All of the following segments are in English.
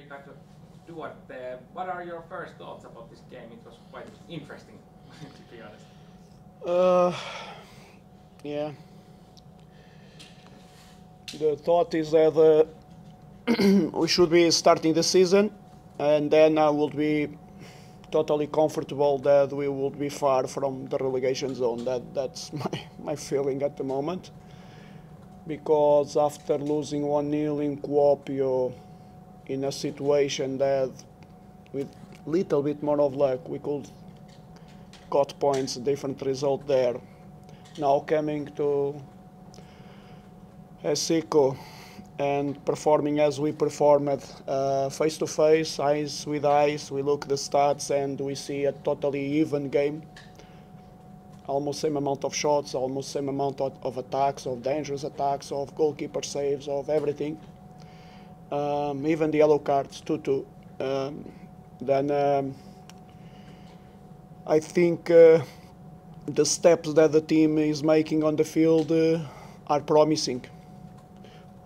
Ricardo Duarte, what are your first thoughts about this game? It was quite interesting, to be honest. Yeah. The thought is that we should be starting the season, and then I would be totally comfortable that we would be far from the relegation zone. That's my feeling at the moment. Because after losing 1-0 in Kuopio, in a situation that with little bit more of luck we could got points, a different result there. Now coming to SJK and performing as we performed face to face, eyes with eyes, we look at the stats and we see a totally even game. Almost same amount of shots, almost same amount of attacks, of dangerous attacks, of goalkeeper saves, of everything. Even the yellow cards, 2-2. Then I think the steps that the team is making on the field are promising.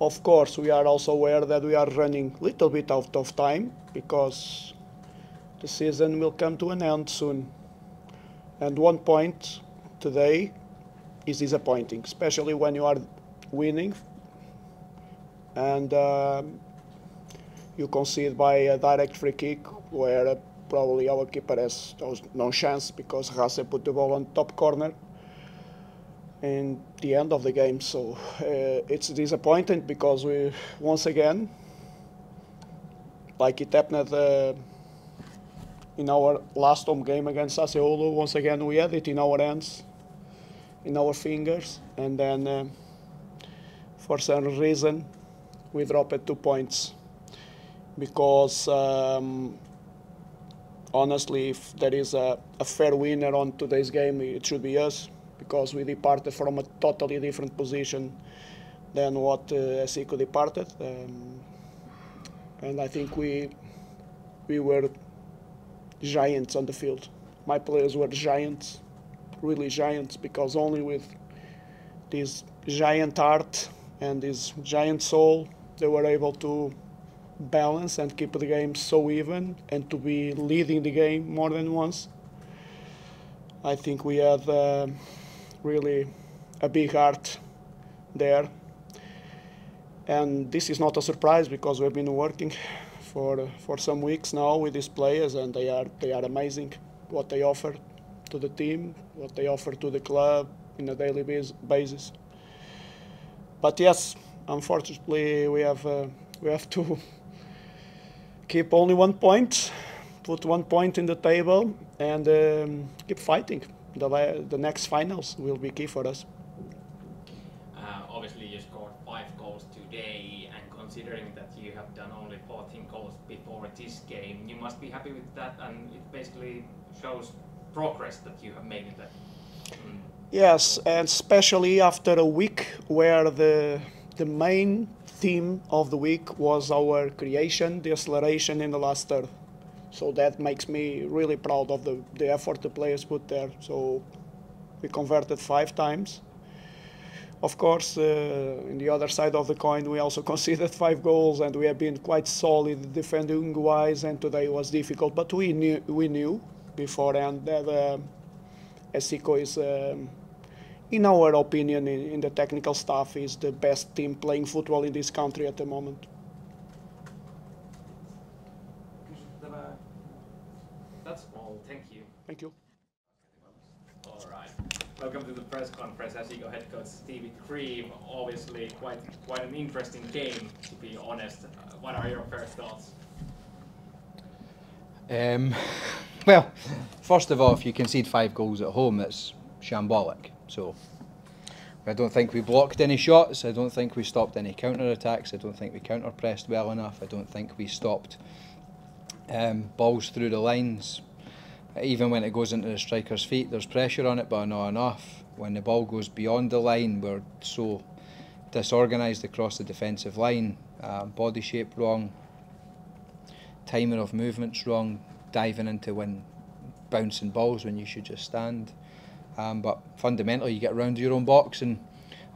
Of course, we are also aware that we are running a little bit out of time because the season will come to an end soon. And 1 point today is disappointing, especially when you are winning and you concede by a direct free kick where probably our keeper has no chance because Rasse put the ball on top corner in the end of the game. So it's disappointing because we, once again, like it happened in our last home game against Sassuolo, once again we had it in our hands, in our fingers, and then for some reason we dropped 2 points. Because honestly, if there is a fair winner on today's game, it should be us, because we departed from a totally different position than what SJK departed, and I think we were giants on the field. My players were giants, really giants, because only with this giant heart and this giant soul they were able to balance and keep the game so even and to be leading the game more than once. I think we had really a big heart there, and this is not a surprise because we've been working for some weeks now with these players, and they are amazing what they offer to the team, what they offer to the club in a daily basis. But yes, unfortunately we have to keep only 1 point, put 1 point in the table, and keep fighting. The next finals will be key for us. Obviously you scored 5 goals today, and considering that you have done only 14 goals before this game, you must be happy with that, and it basically shows progress that you have made in that. Yes, and especially after a week where the main theme of the week was our creation, the acceleration in the last third. So that makes me really proud of the effort the players put there. So we converted 5 times. Of course, in the other side of the coin, we also conceded 5 goals, and we have been quite solid defending-wise, and today was difficult. But we knew beforehand that SJK is, in our opinion, in the technical staff, is the best team playing football in this country at the moment. That's all. Thank you. Thank you. All right. Welcome to the press conference. SJK head coach Stevie Cream. Obviously, quite an interesting game, to be honest. What are your first thoughts? Well, first of all, if you concede 5 goals at home, that's shambolic. So I don't think we blocked any shots. I don't think we stopped any counter-attacks. I don't think we counter-pressed well enough. I don't think we stopped balls through the lines. Even when it goes into the striker's feet, there's pressure on it, but not enough. When the ball goes beyond the line, we're so disorganised across the defensive line. Body shape wrong, timing of movements wrong, diving into bouncing balls when you should just stand. But fundamentally, you get around your own box, and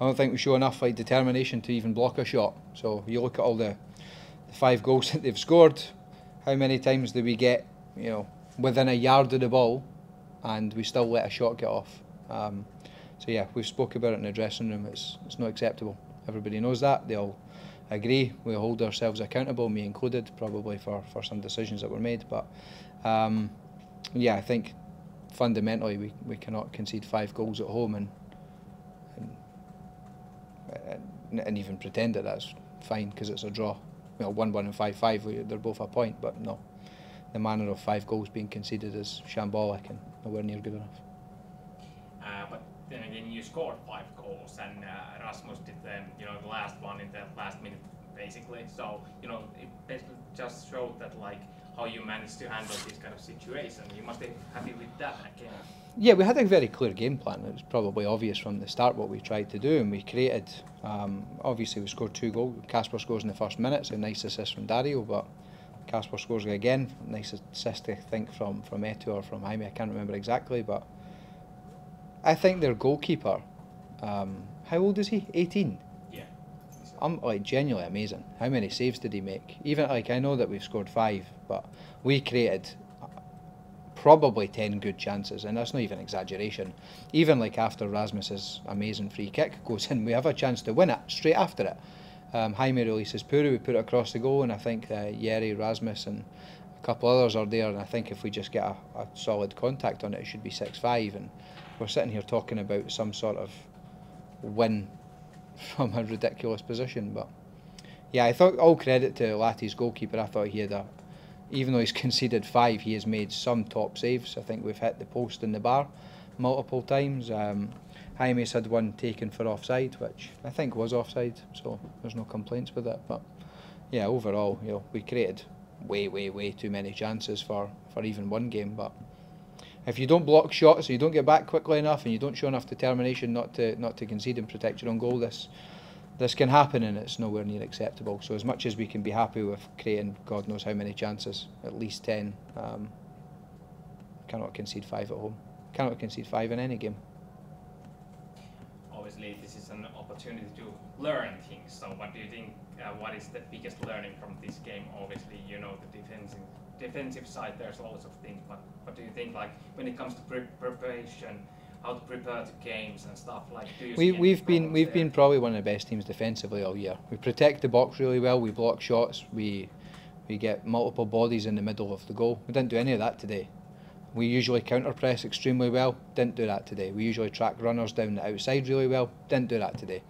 I don't think we show enough determination to even block a shot. So you look at all the 5 goals that they've scored. How many times do we get, you know, within a yard of the ball and we still let a shot get off? So yeah, we've spoke about it in the dressing room. It's not acceptable. Everybody knows that. They all agree. We hold ourselves accountable, me included, probably for some decisions that were made. But yeah, I think fundamentally we cannot concede 5 goals at home and even pretend that that's fine because it's a draw. You know, 1-1 and 5-5, they're both a point, but no. The manner of 5 goals being conceded is shambolic and nowhere near good enough. But then again, you scored 5 goals, and Rasmus did the last one in the last minute, basically. So it basically just showed that how you managed to handle this kind of situation. You must be happy with that again. Yeah, we had a very clear game plan. It was probably obvious from the start what we tried to do, and we created. Obviously, we scored 2 goals. Kasper scores in the first minute. It's a nice assist from Dario, but Kasper scores again. Nice assist, I think, from Eto or from Jaime. I can't remember exactly, but I think their goalkeeper. How old is he? 18. Yeah. Genuinely amazing. How many saves did he make? Even I know that we've scored 5, but we created probably 10 good chances, and that's not even exaggeration. Even after Rasmus's amazing free kick goes in, we have a chance to win it straight after it. Jaime releases Puri, we put it across the goal, and I think Jere, Rasmus and a couple others are there, and I think if we just get a solid contact on it, it should be 6-5, and we're sitting here talking about some sort of win from a ridiculous position. But yeah, I thought all credit to Lahti's goalkeeper. I thought he had even though he's conceded 5, he has made some top saves. I think we've hit the post and the bar multiple times. Jaime's had one taken for offside, which I think was offside, so there's no complaints with it. But yeah, overall, we created way too many chances for even one game. But if you don't block shots, or you don't get back quickly enough, and you don't show enough determination not to concede and protect your own goal, this can happen, and it's nowhere near acceptable. So as much as we can be happy with creating God knows how many chances, at least 10, cannot concede 5 at home. Cannot concede 5 in any game. Obviously, this is an opportunity to learn things. So what do you think, what is the biggest learning from this game? Obviously, the defensive side, there's lots of things, but what do you think, when it comes to preparation, how to prepare to games and stuff? We've been probably one of the best teams defensively all year. We protect the box really well. We block shots. We get multiple bodies in the middle of the goal. We didn't do any of that today. We usually counter press extremely well. Didn't do that today. We usually track runners down the outside really well. Didn't do that today.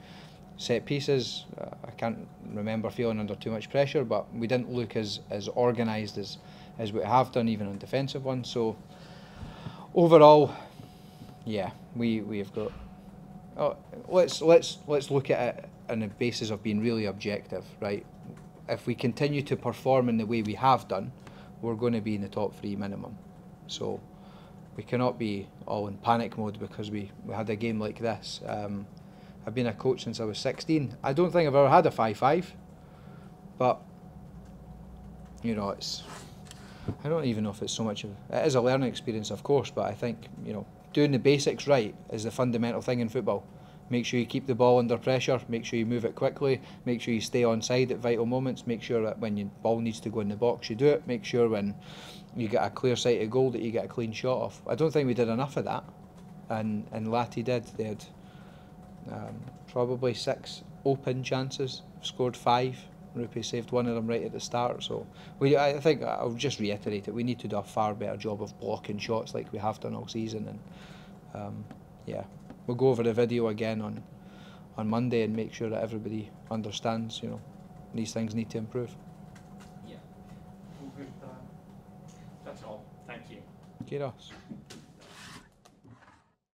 Set pieces, I can't remember feeling under too much pressure, but we didn't look as organised as we have done even on defensive ones. So overall, yeah, we've got. Let's look at it on the basis of being really objective, right? If we continue to perform in the way we have done, we're going to be in the top 3 minimum. So we cannot be all in panic mode because we had a game like this. I've been a coach since I was 16. I don't think I've ever had a 5-5, but it's. I don't even know if it's so much of it is a learning experience, of course, but I think doing the basics right is the fundamental thing in football. Make sure you keep the ball under pressure, make sure you move it quickly, make sure you stay onside at vital moments, make sure that when your ball needs to go in the box you do it, make sure when you get a clear sighted goal that you get a clean shot off. I don't think we did enough of that, and Lahti did. They had probably 6 open chances, scored 5. Rupi saved one of them right at the start. So I think I'll just reiterate it. We need to do a far better job of blocking shots like we have done all season. And yeah, we'll go over the video again on Monday and make sure that everybody understands. These things need to improve. Yeah. That's all. Thank you. Kiitos.